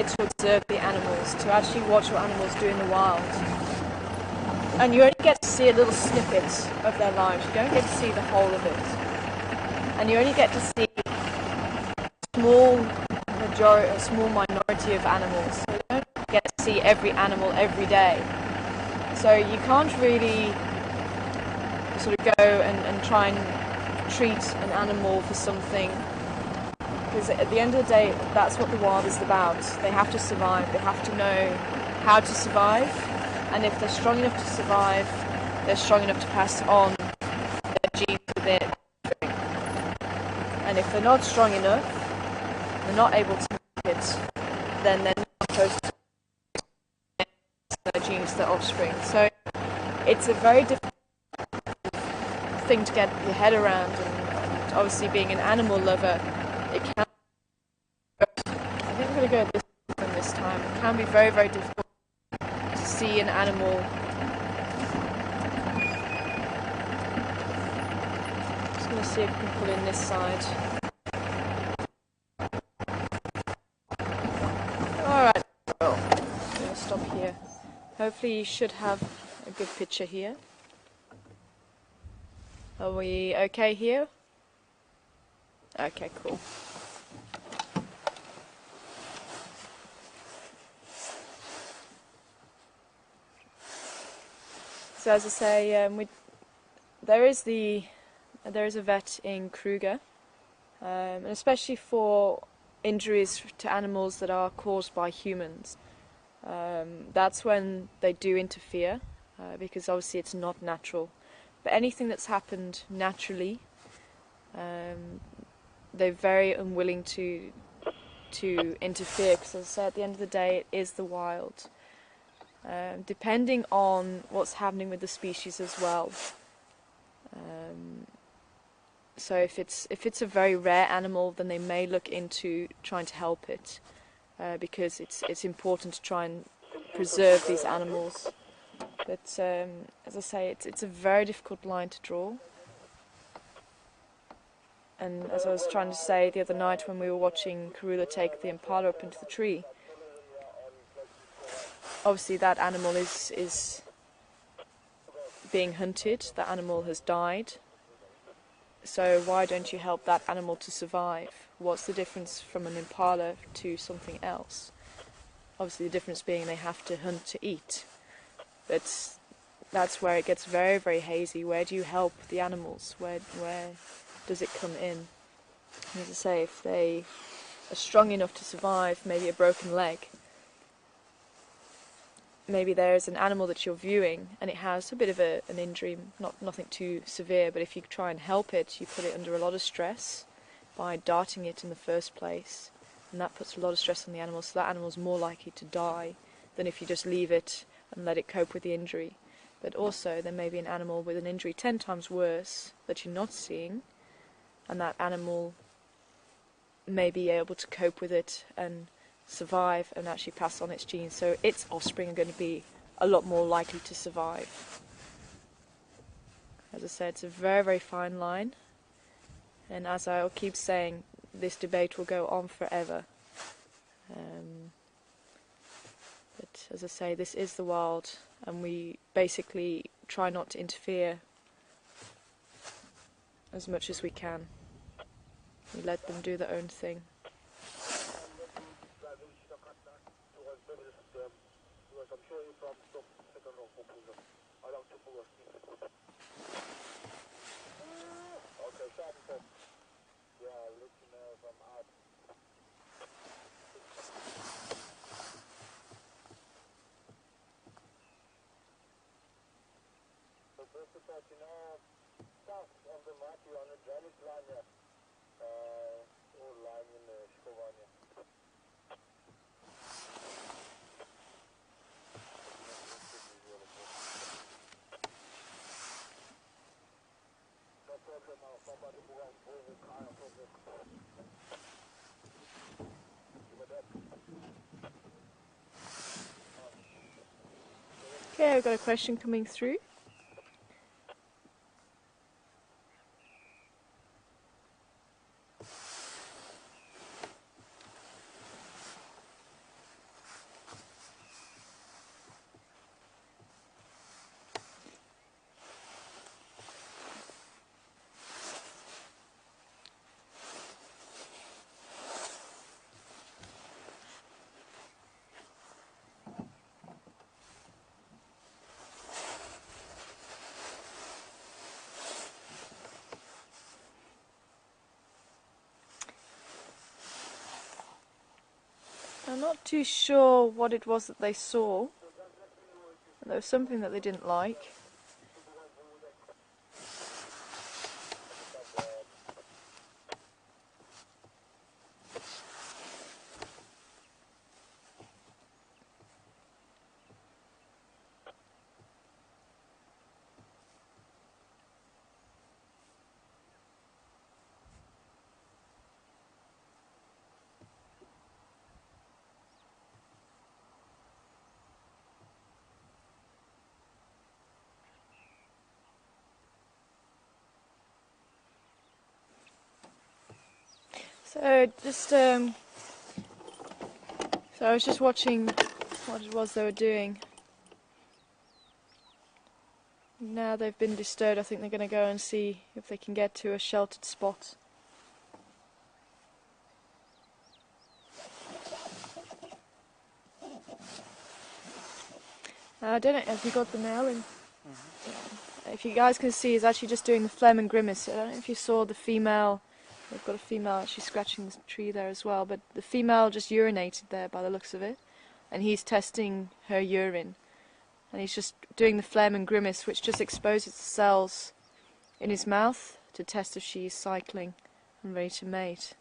here to observe the animals, to actually watch what animals do in the wild. And you only get to see a little snippet of their lives. You don't get to see the whole of it. And you only get to see a small minority of animals. So you don't get to see every animal every day. So you can't really sort of go and try and treat an animal for something, because at the end of the day, that's what the wild is about. They have to survive. They have to know how to survive, and if they're strong enough to survive, they're strong enough to pass on their genes to their offspring. And if they're not strong enough, they're not able to make it, then they're not supposed to pass their genes to their offspring. So it's a very difficult thing to get your head around, and obviously being an animal lover, it can. I think I'm going to go this one this time. It can be very, very difficult to see an animal. Just going to see if we can pull in this side. Alright, well, I'm going to stop here. Hopefully you should have a good picture here. Are we okay here? Okay, cool. So as I say, there is a vet in Kruger, and especially for injuries to animals that are caused by humans. That's when they do interfere, because obviously it's not natural. But anything that's happened naturally, they're very unwilling to interfere, because as I say, at the end of the day, it is the wild. Depending on what's happening with the species as well. So if it's a very rare animal, then they may look into trying to help it, because it's important to try and preserve these animals. But as I say, it's a very difficult line to draw. And as I was trying to say the other night when we were watching Karula take the impala up into the tree, obviously that animal is being hunted, that animal has died, so why don't you help that animal to survive? What's the difference from an impala to something else? Obviously the difference being they have to hunt to eat, but that's where it gets very, very hazy. Where do you help the animals? Where does it come in? And as I say, if they are strong enough to survive maybe a broken leg, maybe there's an animal that you're viewing and it has a bit of an injury, nothing too severe, but if you try and help it, you put it under a lot of stress by darting it in the first place, and that puts a lot of stress on the animal, so that animal's more likely to die than if you just leave it and let it cope with the injury. But also there may be an animal with an injury 10 times worse that you're not seeing, and that animal may be able to cope with it and survive and actually pass on its genes, so its offspring are going to be a lot more likely to survive. As I said, it's a very, very fine line, and as I'll keep saying, this debate will go on forever. But as I say, this is the wild, and we basically try not to interfere as much as we can. We let them do their own thing. Okay, I've got a question coming through. I'm not too sure what it was that they saw. There was something that they didn't like. So I was just watching what it was they were doing. Now they've been disturbed, I think they're going to go and see if they can get to a sheltered spot. I don't know, have you got the male in? Yeah. If you guys can see, he's actually just doing the phlegm and grimace. I don't know if you saw the female. They've got a female actually scratching the tree there as well, but the female just urinated there by the looks of it, and he's testing her urine, and he's just doing the phlegm and grimace, which just exposes the cells in his mouth to test if she's cycling and ready to mate.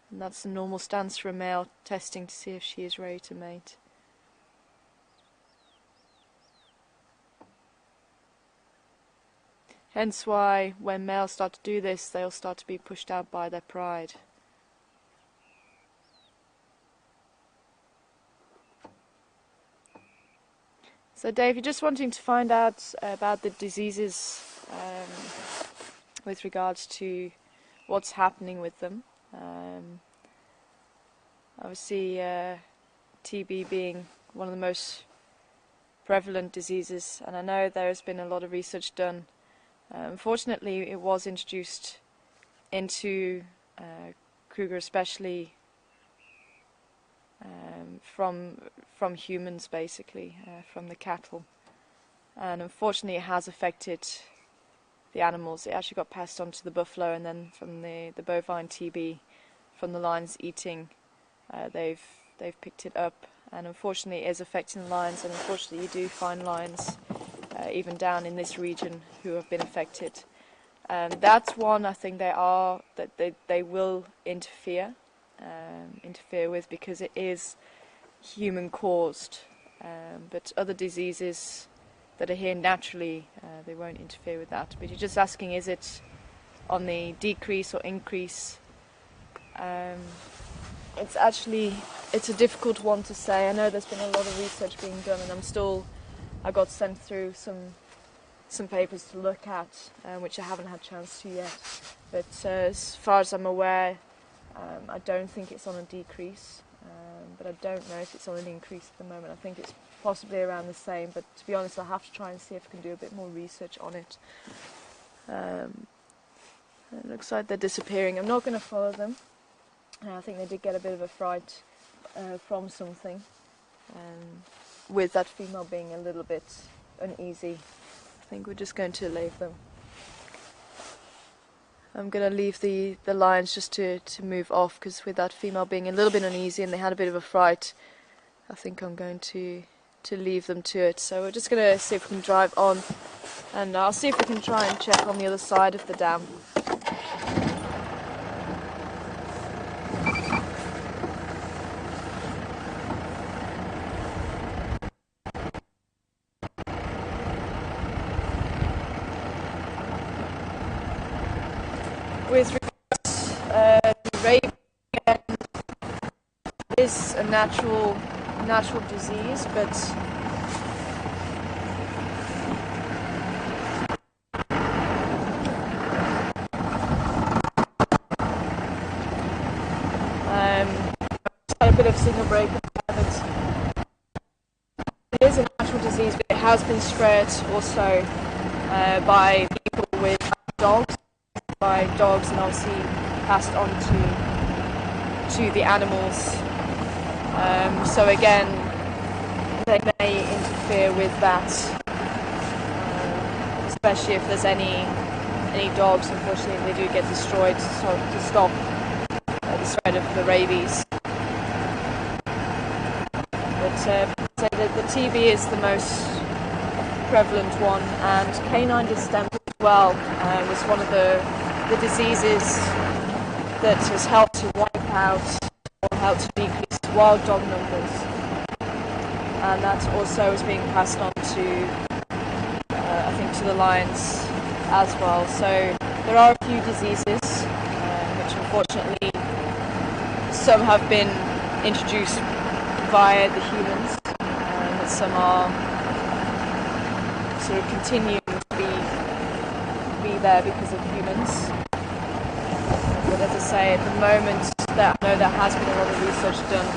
And that's the normal stance for a male, testing to see if she is ready to mate. Hence why when males start to do this, they'll start to be pushed out by their pride. So Dave, you're just wanting to find out about the diseases with regards to what's happening with them. Obviously TB being one of the most prevalent diseases, and I know there has been a lot of research done. Unfortunately, it was introduced into Kruger, especially from humans, basically, from the cattle. And unfortunately, it has affected the animals. It actually got passed on to the buffalo, and then from the bovine TB, from the lions eating, they've picked it up. And unfortunately, it is affecting the lions. And unfortunately, you do find lions even down in this region who have been affected. That's one I think they will interfere with, because it is human caused. But other diseases that are here naturally, they won't interfere with that. But you're just asking, is it on the decrease or increase? It's a difficult one to say. I know there's been a lot of research being done, and I got sent through some papers to look at, which I haven't had a chance to yet. But as far as I'm aware, I don't think it's on a decrease, but I don't know if it's on an increase at the moment. I think it's possibly around the same, but to be honest, I'll have to try and see if I can do a bit more research on it. It looks like they're disappearing. I'm not going to follow them. I think they did get a bit of a fright from something, with that female being a little bit uneasy. I think we're just going to leave them. I'm going to leave the lions just to move off, because with that female being a little bit uneasy and they had a bit of a fright, I think I'm going to leave them to it. So we're just going to see if we can drive on, and I'll see if we can try and check on the other side of the dam. With regards to rabies, is a natural disease, but a bit of signal break. It is a natural disease, but it has been spread also by people with dogs. And obviously passed on to the animals. So again, they may interfere with that, especially if there's any dogs. Unfortunately, they do get destroyed to stop the spread of the rabies. but so the TB is the most prevalent one, and canine distemper as well was one of the diseases that has helped to wipe out or helped to decrease wild dog numbers, and that also is being passed on to I think to the lions as well. So there are a few diseases which unfortunately some have been introduced via the humans, but some are sort of continuing to be there because of humans. But as I say, at the moment, I know there has been a lot of research done.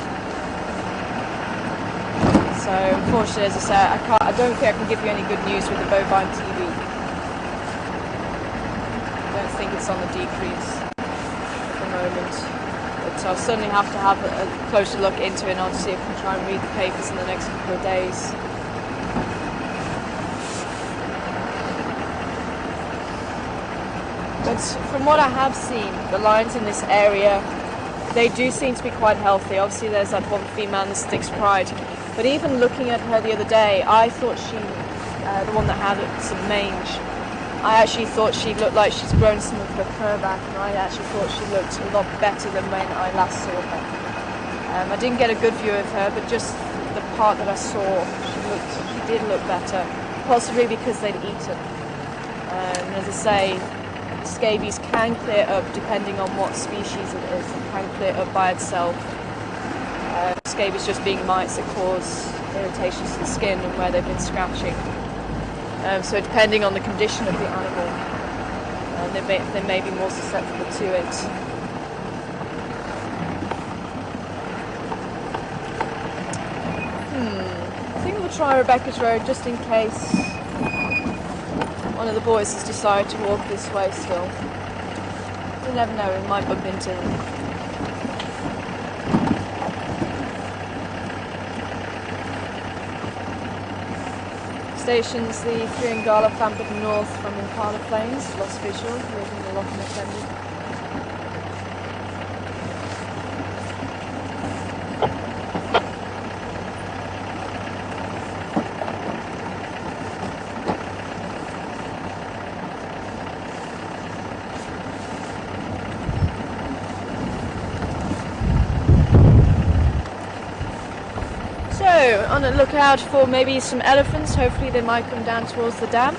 So unfortunately, as I say, I don't think I can give you any good news with the bovine TB. I don't think it's on the decrease at the moment. But I'll certainly have to have a closer look into it, and I'll see if I can try and read the papers in the next couple of days. But from what I have seen, the lions in this area, they do seem to be quite healthy. Obviously there's that one female in the Styx Pride, but even looking at her the other day, I thought she, the one that had some mange, I actually thought she looked like she's grown some of her fur back, and I actually thought she looked a lot better than when I last saw her. I didn't get a good view of her, but just the part that I saw, she did look better, possibly because they'd eaten. And as I say, scabies can clear up depending on what species it is. It can clear up by itself. Scabies just being mites that cause irritations to the skin and where they've been scratching. So depending on the condition of the animal, they may be more susceptible to it. I think we'll try Rebecca's Road just in case one of the boys has decided to walk this way still. You never know, we might bump into him. Stations the Thringala Fampic north from Impala Plains, lost visual, leaving the lock unattended. On the lookout for maybe some elephants. Hopefully they might come down towards the dam.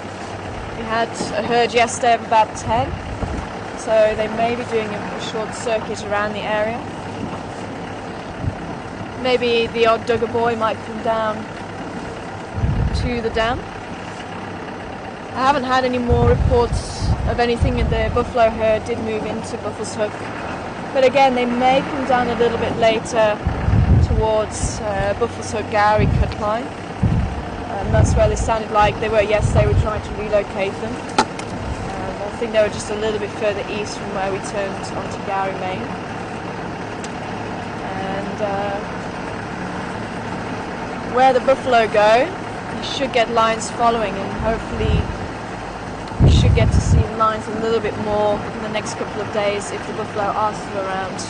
We had a herd yesterday of about 10, so they may be doing a short circuit around the area. Maybe the odd dugger boy might come down to the dam. I haven't had any more reports of anything. The buffalo herd did move into Buffalo's Hook, but again they may come down a little bit later towards Buffalo's Hook Gowrie cut line, and that's where they sounded like they were yesterday. We were trying to relocate them. I think they were just a little bit further east from where we turned onto Gowrie Main, and where the buffalo go, you should get lions following, and hopefully we should get to see lions a little bit more in the next couple of days if the buffalo are still around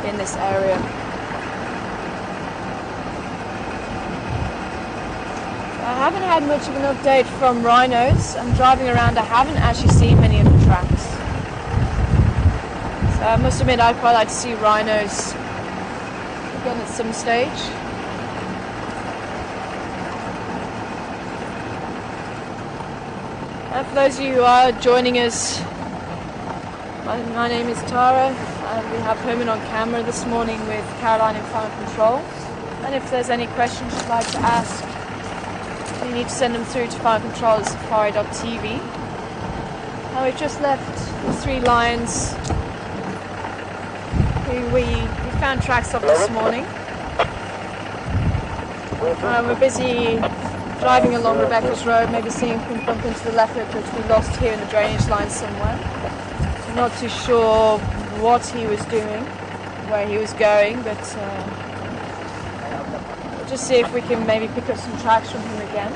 in this area. I haven't had much of an update from rhinos. I'm driving around, I haven't actually seen many of the tracks. So I must admit I'd quite like to see rhinos again at some stage. And for those of you who are joining us, my name is Tara, and we have Herman on camera this morning with Caroline in Final Control. And if there's any questions you'd like to ask, you need to send them through to filecontrol@safari.tv. Now we've just left the 3 lions who we found tracks of this morning. We're busy driving along Rebecca's Road, maybe seeing if we can bump into the leopard which we lost here in the drainage line somewhere. I'm not too sure what he was doing, where he was going, but just see if we can maybe pick up some tracks from him again.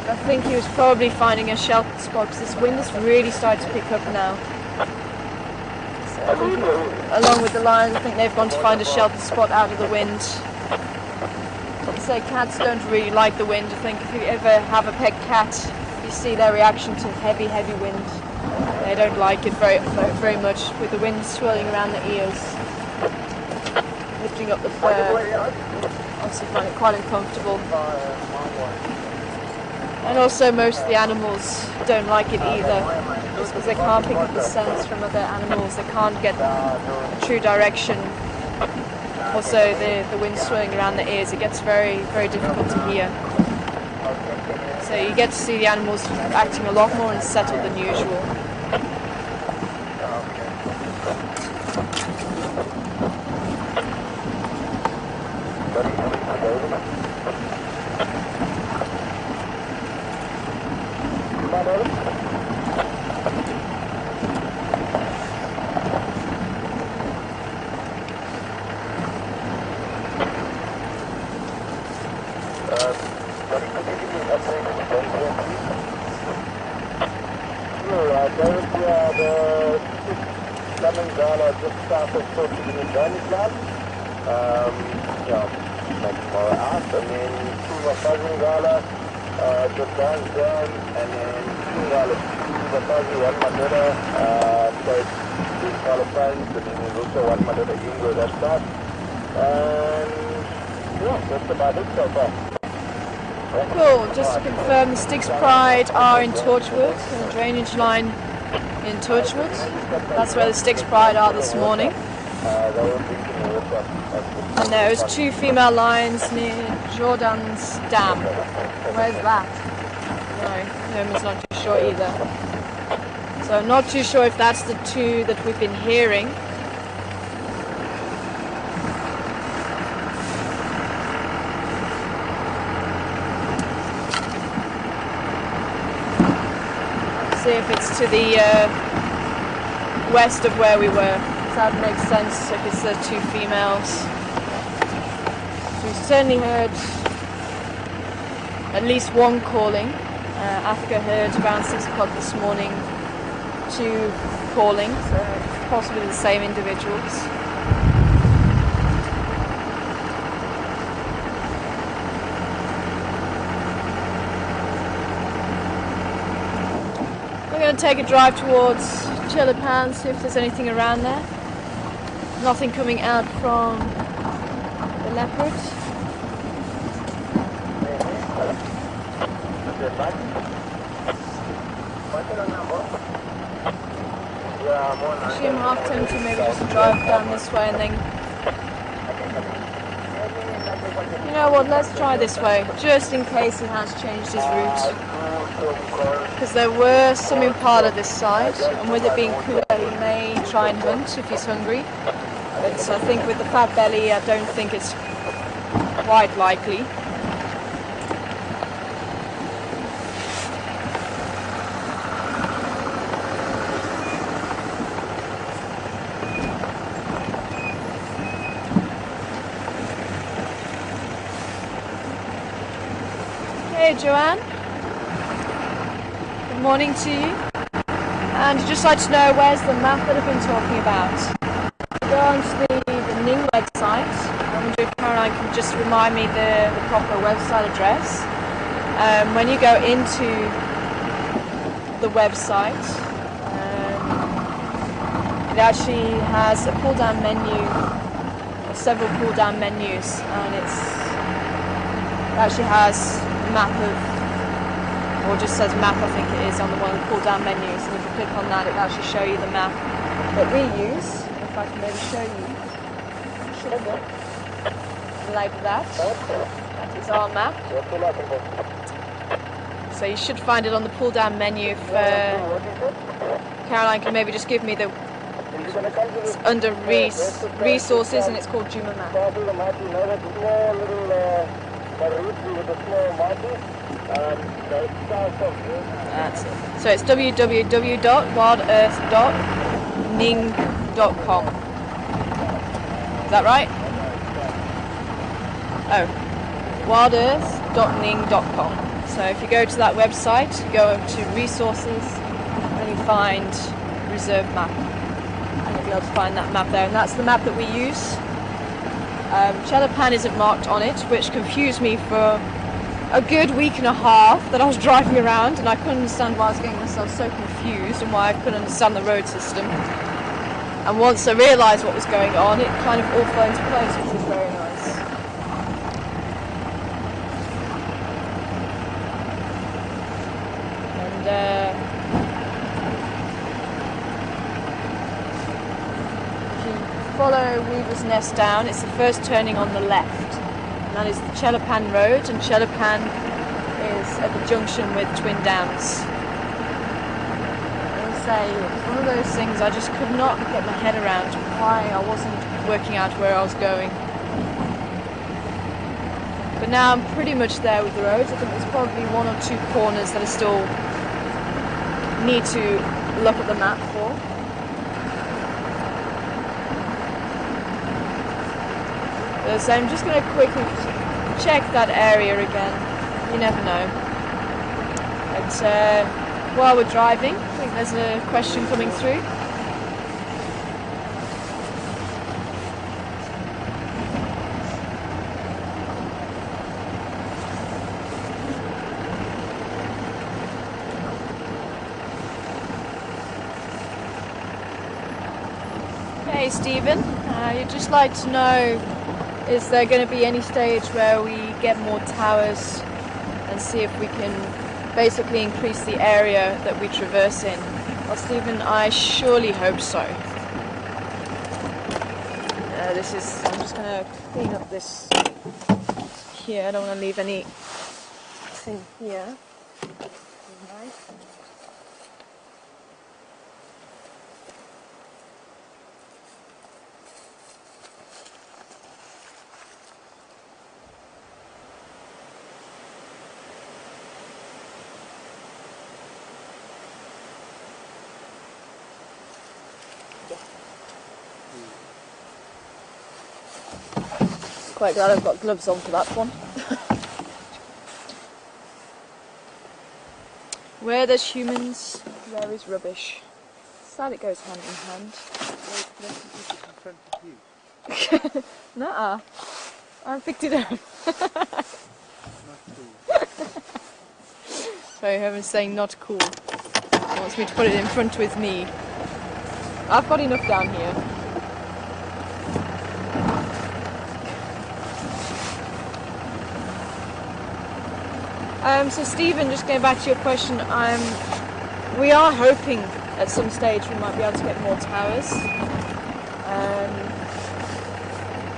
I think he was probably finding a sheltered spot because this wind has really started to pick up now. So I think along with the lions, I think they've gone to find a sheltered spot out of the wind. So cats don't really like the wind. I think if you ever have a pet cat, you see their reaction to heavy wind. They don't like it very much, with the wind swirling around the ears, lifting up the fur. Obviously find it quite uncomfortable. And also most of the animals don't like it either, just because they can't pick up the scents from other animals. They can't get a true direction. Also the wind swirling around the ears, it gets very difficult to hear. So you get to see the animals acting a lot more unsettled than usual. Just started sorting in the drainage line. Maybe tomorrow out, and then two of Buzzing Gala, just down, and then two Gala, two of Buzzing, one Madura, so two Gala friends, and then there's also one Madura Ingo that stuff. And yeah, that's about it so far. Cool, just to confirm, the Styx Pride are in Torchwood, in the drainage line in Torchwood. That's where the Styx Pride are this morning. And there's two female lions near Jordan's Dam. Where's that? No, Herman's not too sure either. So I'm not too sure if that's the two that we've been hearing. See if it's to the west of where we were. So that makes sense if it's the two females. So we certainly heard at least one calling. Africa heard around 6 o'clock this morning 2 calling, so possibly the same individuals. We're going to take a drive towards Chilipan, see if there's anything around there. Nothing coming out from the leopard. Actually, I'm half tempted maybe just to drive down this way and then... You know what, let's try this way, just in case he has changed his route. Because there were some impala this side, and with it being cooler, he may try and hunt if he's hungry. But I think with the fat belly, I don't think it's quite likely. Hey Joanne, good morning to you. And I'd just like to know, where's the map that I've been talking about? Go on to the Ning website. I wonder if Caroline can just remind me the proper website address. When you go into the website, it actually has a pull down menu, or several pull down menus, and it actually has map of, or just says map, I think it is, on the one of the pull down menus, and if you click on that it will actually show you the map that we use. If I can maybe show you, like that. That is our map. So you should find it on the pull down menu. If Caroline can maybe just give me the, it's under resources and it's called Juma Map. That's it. So it's www.wildearth.ning.com. Is that right? Oh, wildearth.ning.com. So if you go to that website, you go to resources and you find reserve map. And you'll be able to find that map there. And that's the map that we use Chelapan isn't marked on it, which confused me for a good week and a half that I was driving around, and I couldn't understand why I was getting myself so confused and why I couldn't understand the road system. And once I realised what was going on, it kind of all fell into place, which was very nice. And if you follow Weaver's Nest down, it's the first turning on the left. And that is the Chelapan Road, and Chelapan is at the junction with Twin Dams. Say it was one of those things I just could not get my head around why I wasn't working out where I was going. But now I'm pretty much there with the roads. I think there's probably one or two corners that I still need to look at the map for. So I'm just going to quickly check that area again. You never know. But while we're driving, I think there's a question coming through. Hey Stephen, you'd just like to know, is there going to be any stage where we get more towers and see if we can basically increase the area that we traverse in? Well, Stephen, I surely hope so. I'm just going to clean up this here. I don't want to leave anything here. Nice. Quite glad I've got gloves on for that one. Where there's humans, there is rubbish. Sad it goes hand in hand. Nuh-uh. I picked it up. Sorry, whoever's saying not cool. He wants me to put it in front with me. I've got enough down here. So Stephen, just going back to your question, we are hoping at some stage we might be able to get more towers.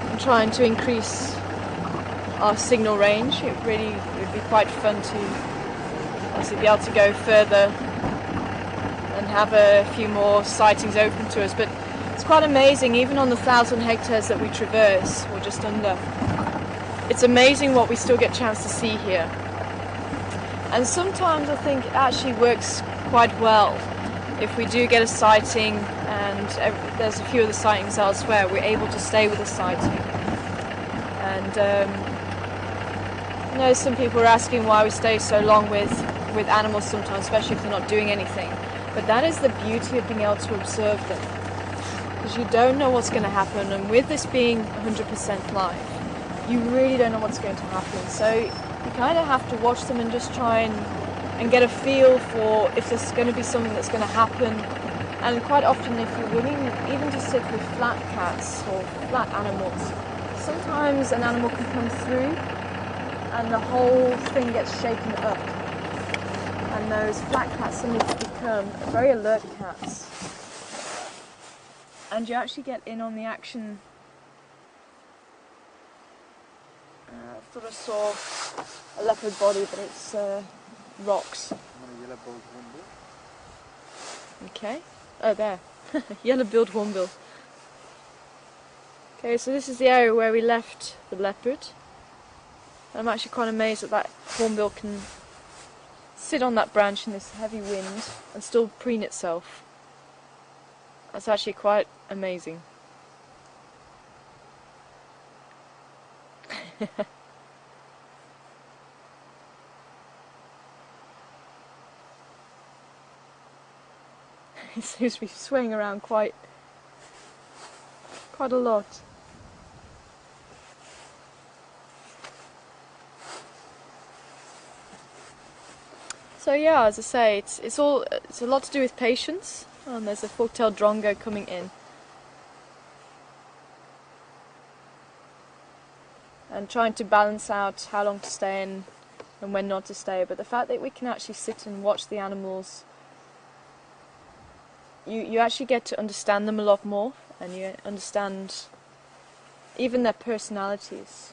I'm trying to increase our signal range. It would be quite fun to obviously be able to go further and have a few more sightings open to us. But it's quite amazing, even on the 1,000 hectares that we traverse, or just under, it's amazing what we still get a chance to see here. And sometimes I think it actually works quite well. If we do get a sighting and there's a few of the sightings elsewhere, we're able to stay with the sighting. And I know some people are asking why we stay so long with animals sometimes, especially if they're not doing anything. But that is the beauty of being able to observe them. Because you don't know what's going to happen, and with this being 100% live, you really don't know what's going to happen. So you kind of have to watch them and just try and get a feel for if there's going to be something that's going to happen. And quite often, if you're willing even to sit with flat cats or flat animals, sometimes an animal can come through and the whole thing gets shaken up. And those flat cats suddenly become very alert cats. And you actually get in on the action. I thought I saw a leopard body, but it's rocks. Okay. Oh, there. Yellow-billed hornbill. Okay, so this is the area where we left the leopard. I'm actually quite amazed that that hornbill can sit on that branch in this heavy wind and still preen itself. That's actually quite amazing. It seems to be swaying around quite a lot. So yeah, as I say, it's a lot to do with patience. And there's a fork-tailed drongo coming in. And trying to balance out how long to stay in and when not to stay. But the fact that we can actually sit and watch the animals, you actually get to understand them a lot more, and you understand even their personalities.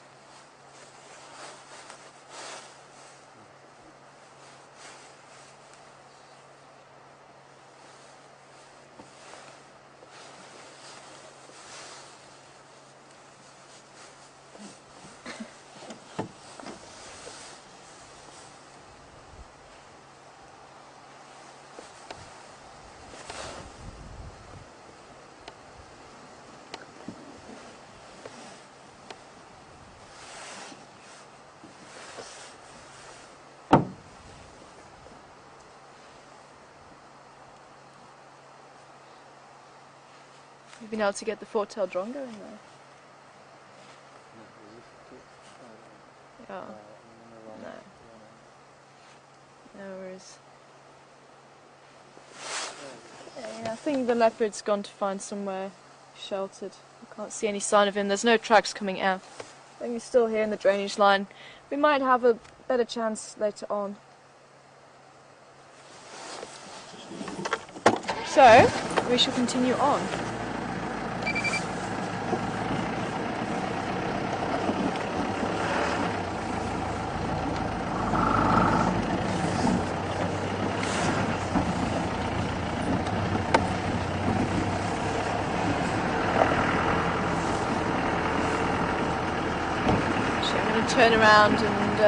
You've been able to get the fork-tailed drongo in there. Oh, no. No worries. Yeah, I think the leopard's gone to find somewhere sheltered. I can't see any sign of him. There's no tracks coming out. I think he's still here in the drainage line. We might have a better chance later on. So, we shall continue on. Turn around and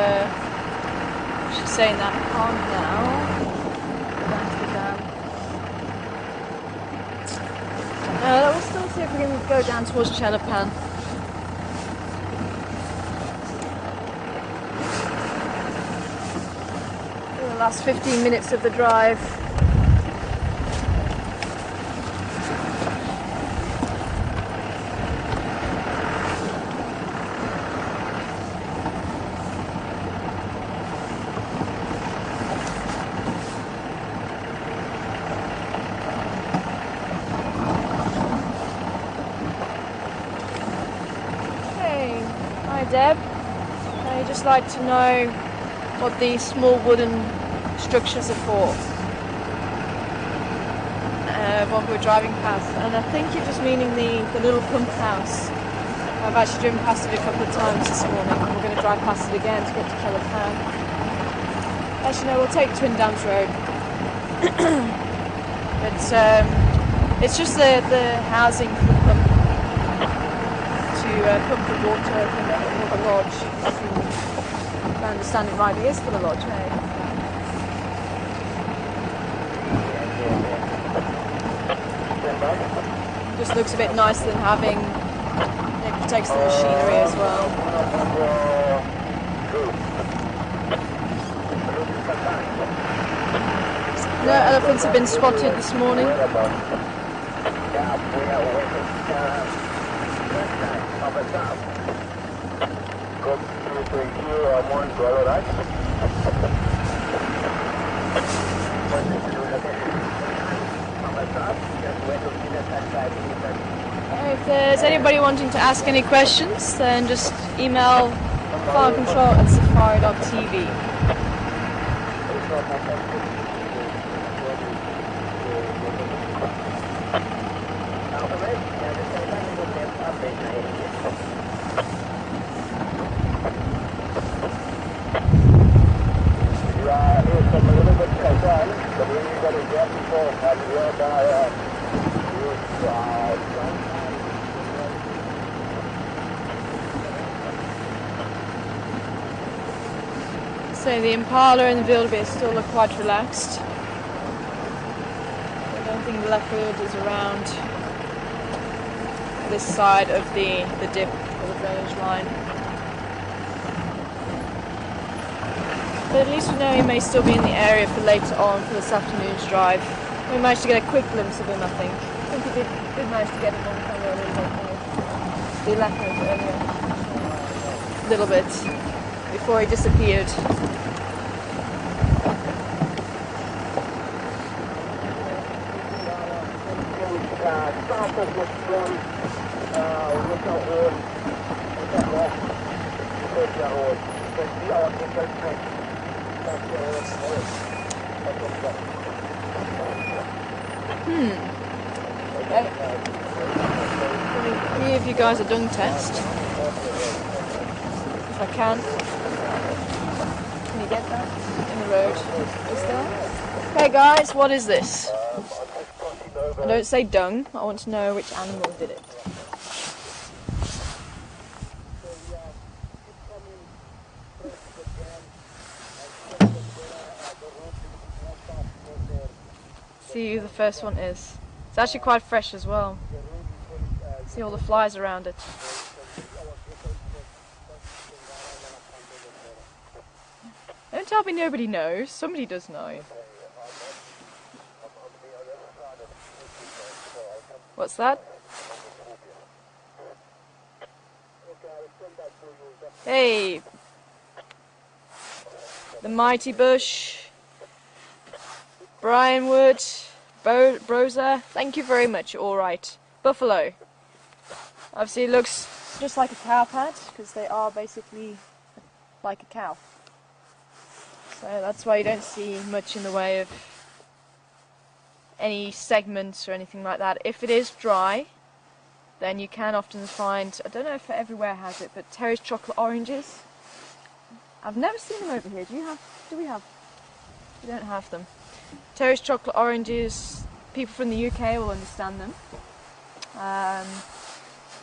she's saying that calm now. Down to the dam. We'll still see if we can go down towards Chelapan. For the last 15 minutes of the drive. Deb, I'd just like to know what these small wooden structures are for. What we're driving past, and I think you're just meaning the little pump house. I've actually driven past it a couple of times this morning, and we're going to drive past it again to get to Chelapan. Actually, no, we'll take Twin Dams Road. But it's just the housing for the pump. Pump the water for the lodge. If I understand it right, it is for the lodge, hey? Just looks a bit nicer than having, it protects the machinery as well. No elephants have been spotted this morning. If there's anybody wanting to ask any questions, then just email farmcontrol@safari.tv. So the impala and the wildebeest still look quite relaxed. I don't think the leopard is around this side of the dip or the drainage line. But at least we know he may still be in the area for later on for this afternoon's drive. We managed to get a quick glimpse of him, I think. I think we did manage to get him on camera a little bit. The leopard earlier. A little bit. Before he disappeared. south of this one, with our horn, with our rock, with our horn. You can see our different tracks. That's the horn. Okay. Let me give you guys a dung test. If I can. Can you get that? In the road. Is there? Okay guys, what is this? I don't say dung, I want to know which animal did it. See who the first one is. It's actually quite fresh as well. See all the flies around it. Don't tell me nobody knows. Somebody does know. What's that? Hey! The Mighty Bush. Brian Wood. Broza. Thank you very much. Alright. Buffalo. Obviously it looks just like a cow pad, because they are basically like a cow. So that's why you don't see much in the way of any segments or anything like that. If it is dry, then you can often find, I don't know if everywhere has it, but Terry's chocolate oranges. I've never seen them over here. Do we have? We don't have them. Terry's chocolate oranges, people from the UK will understand them. I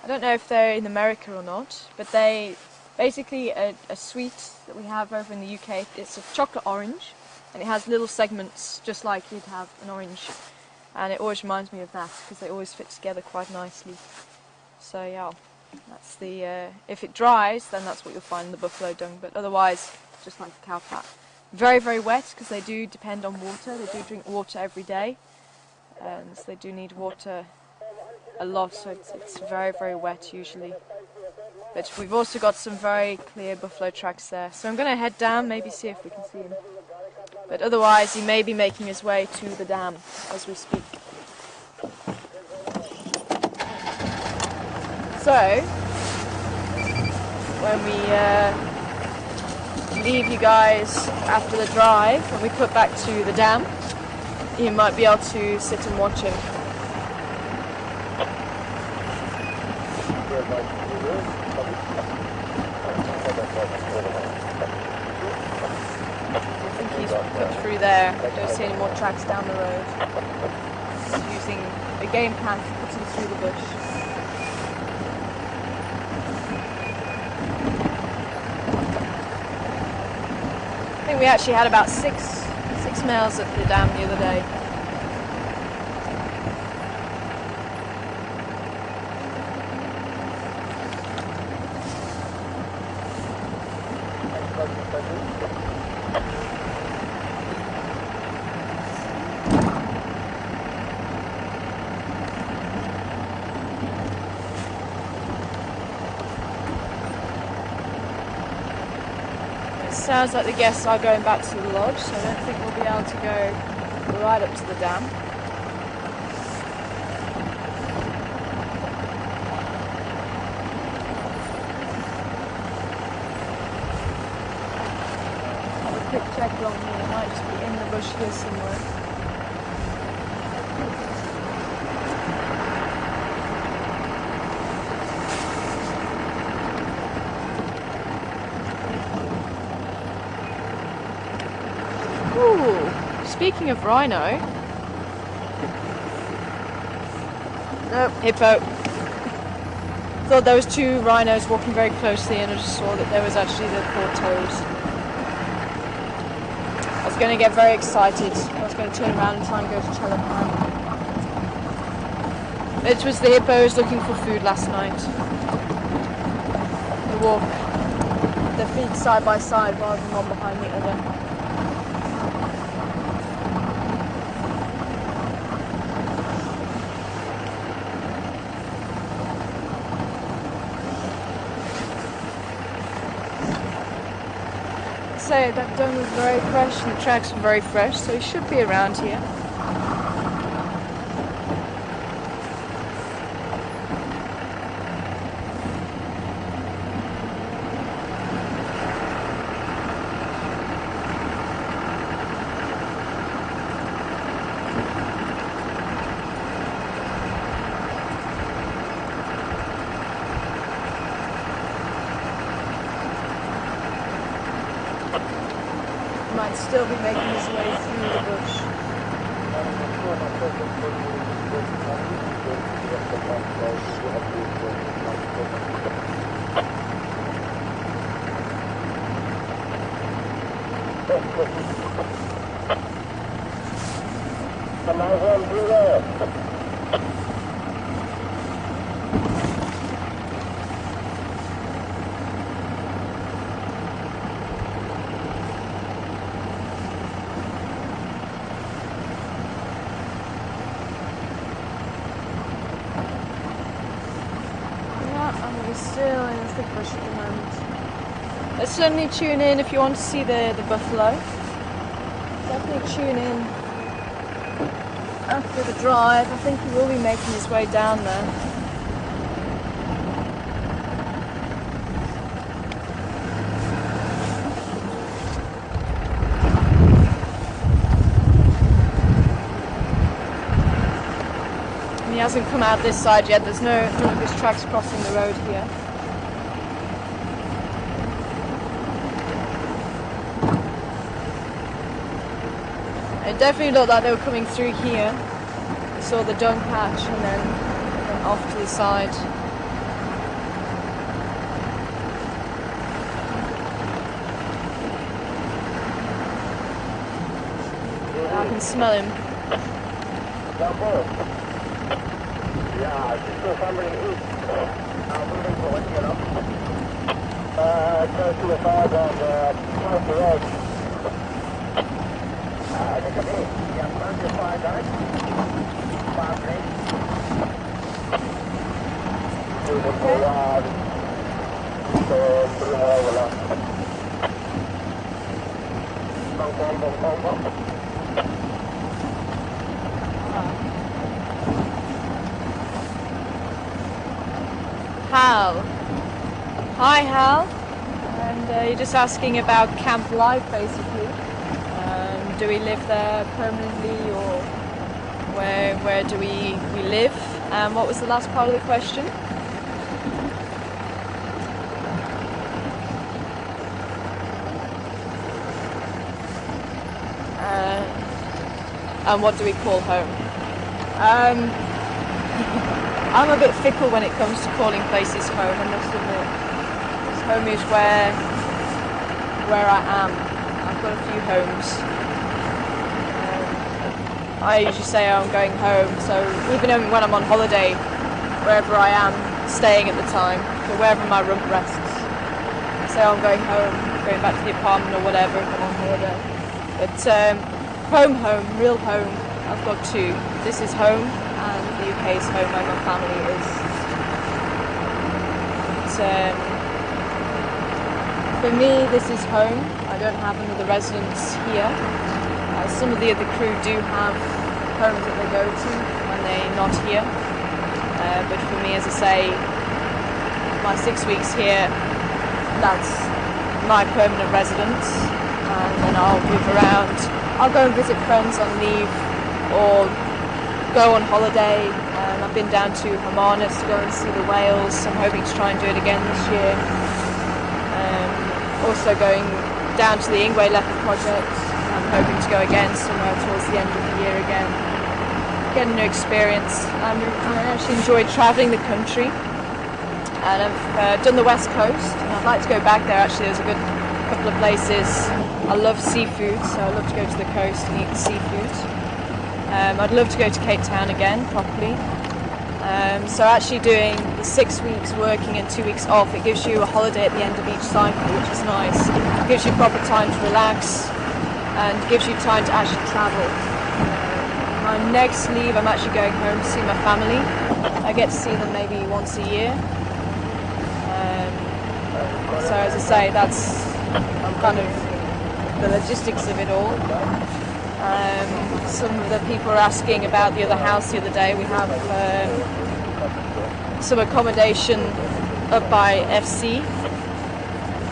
don't know if they're in America or not, but they basically a sweet that we have over in the UK. It's a chocolate orange, and it has little segments just like you'd have an orange, and it always reminds me of that because they always fit together quite nicely. So yeah, that's the if it dries, then that's what you'll find in the buffalo dung, but otherwise just like a cow pat. Very, very wet because they do depend on water. They do drink water every day, and so they do need water a lot, so it's very, very wet usually. But we've also got some very clear buffalo tracks there. So I'm going to head down, maybe see if we can see him. But otherwise he may be making his way to the dam as we speak. So, when we leave you guys after the drive, when we put back to the dam, you might be able to sit and watch him. I think he's put through there. I don't see any more tracks down the road. He's using a game path to put him through the bush. I think we actually had about six males at the dam the other day. Sounds like the guests are going back to the lodge, so I don't think we'll be able to go right up to the dam. Have a quick check along here, it might just be in the bush here somewhere. Speaking of rhino, nope, hippo. Thought there was two rhinos walking very closely, and I just saw that there was actually the poor toes. I was going to get very excited. I was going to turn around and try and go to tell him. It was the hippos looking for food last night. They walk their feet side by side rather than one behind the other. Say that dung was very fresh and the tracks were very fresh, so he should be around here. might still be making his way through the bush. Come on, through there. We're still in the thick bush at the moment. Let's certainly tune in if you want to see the buffalo. Definitely tune in after the drive. I think he will be making his way down there. He hasn't come out this side yet. There's no his tracks crossing the road here. It definitely looked like they were coming through here. I saw the dung patch and then off to the side. I can smell him. Yeah, she's still somebody east. I'm moving for what you get up. Close to the fire on across the road. I think I'm in. Yeah, close to the fire, guys. 5 minutes. Moving forward. So, through the overlap. Bong, bong, bong, bong, bong. Hal. Hi Hal. And you're just asking about camp life basically. Do we live there permanently or where do we live? And what was the last part of the question? And what do we call home? I'm a bit fickle when it comes to calling places home, I must admit. Because home is where I am. I've got a few homes. I usually say I'm going home, so even when I'm on holiday, wherever I am staying at the time, so wherever my rump rests, I say I'm going home, going back to the apartment or whatever if I'm on holiday. But home, real home, I've got two. This is home. And the UK is home where my family is. But, for me, this is home. I don't have another residence here. Some of the other crew do have homes that they go to when they're not here. But for me, as I say, my 6 weeks here, that's my permanent residence. And then I'll move around. I'll go and visit friends on leave or go on holiday. I've been down to Hermanus to go and see the whales. I'm hoping to try and do it again this year. Also going down to the Ingwe Leopard project. I'm hoping to go again somewhere towards the end of the year again. Get a new experience. I actually enjoyed travelling the country. And I've done the West Coast. And I'd like to go back there actually. There's a good couple of places. I love seafood, so I'd love to go to the coast and eat the seafood. I'd love to go to Cape Town again, properly. So actually doing the 6 weeks working and 2 weeks off, it gives you a holiday at the end of each cycle, which is nice. It gives you proper time to relax and gives you time to actually travel. My next leave, I'm actually going home to see my family. I get to see them maybe once a year. So as I say, that's kind of the logistics of it all. Some of the people are asking about the other house the other day. We have some accommodation up by FC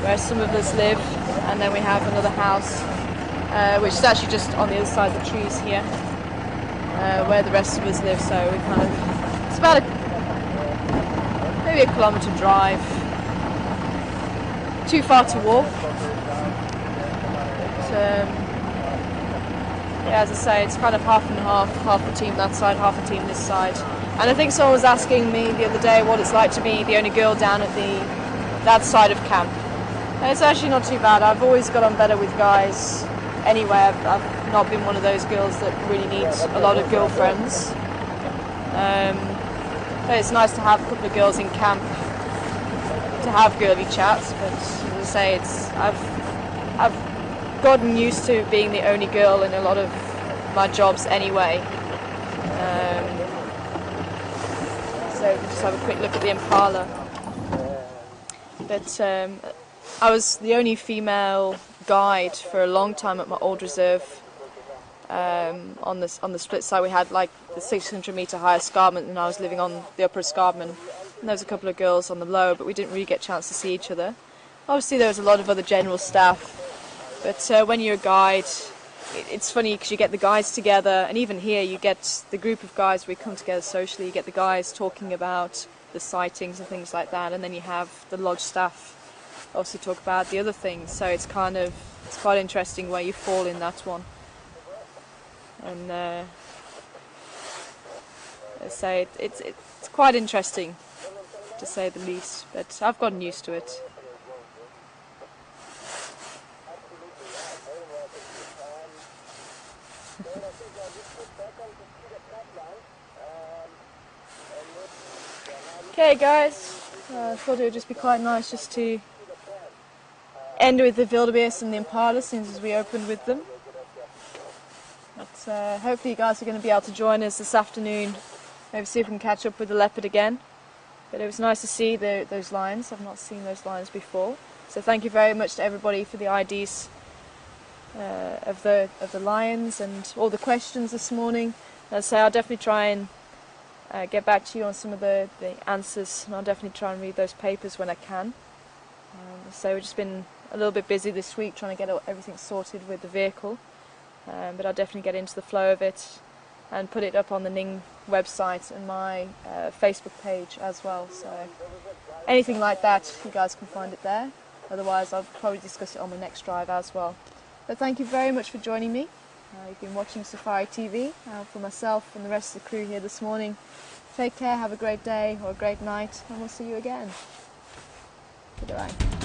where some of us live, and then we have another house which is actually just on the other side of the trees here where the rest of us live. So we kind of, it's about maybe a kilometre drive, too far to walk. But, Yeah, as I say, it's kind of half and half the team that side, half the team this side. And I think someone was asking me the other day what it's like to be the only girl down at that side of camp. And it's actually not too bad. I've always got on better with guys anyway. I've not been one of those girls that really needs a lot of girlfriends. But it's nice to have a couple of girls in camp to have girly chats. But as I say, I've gotten used to being the only girl in a lot of my jobs anyway. So we'll just have a quick look at the Impala. But I was the only female guide for a long time at my old reserve. On the split side we had like the 600 metre high escarpment, and I was living on the upper escarpment. And there was a couple of girls on the lower, but we didn't really get a chance to see each other. Obviously there was a lot of other general staff. But when you're a guide, it's funny because you get the guys together, and even here you get the group of guys, we come together socially, you get the guys talking about the sightings and things like that, and then you have the lodge staff also talk about the other things, so it's quite interesting where you fall in that one. And I say it's quite interesting, to say the least, but I've gotten used to it. Okay guys, I thought it would just be quite nice just to end with the wildebeest and the Impala since we opened with them. But hopefully you guys are going to be able to join us this afternoon, maybe see if we can catch up with the leopard again. But it was nice to see those lions. I've not seen those lions before. So thank you very much to everybody for the IDs of the lions and all the questions this morning. As I say, I'll definitely try and get back to you on some of the answers, and I'll definitely try and read those papers when I can. So we've just been a little bit busy this week trying to get everything sorted with the vehicle, but I'll definitely get into the flow of it and put it up on the Ning website and my Facebook page as well. So anything like that, you guys can find it there. Otherwise I'll probably discuss it on the next drive as well. But thank you very much for joining me. You've been watching Safari TV. For myself and the rest of the crew here this morning, take care, have a great day or a great night, and we'll see you again. Goodbye.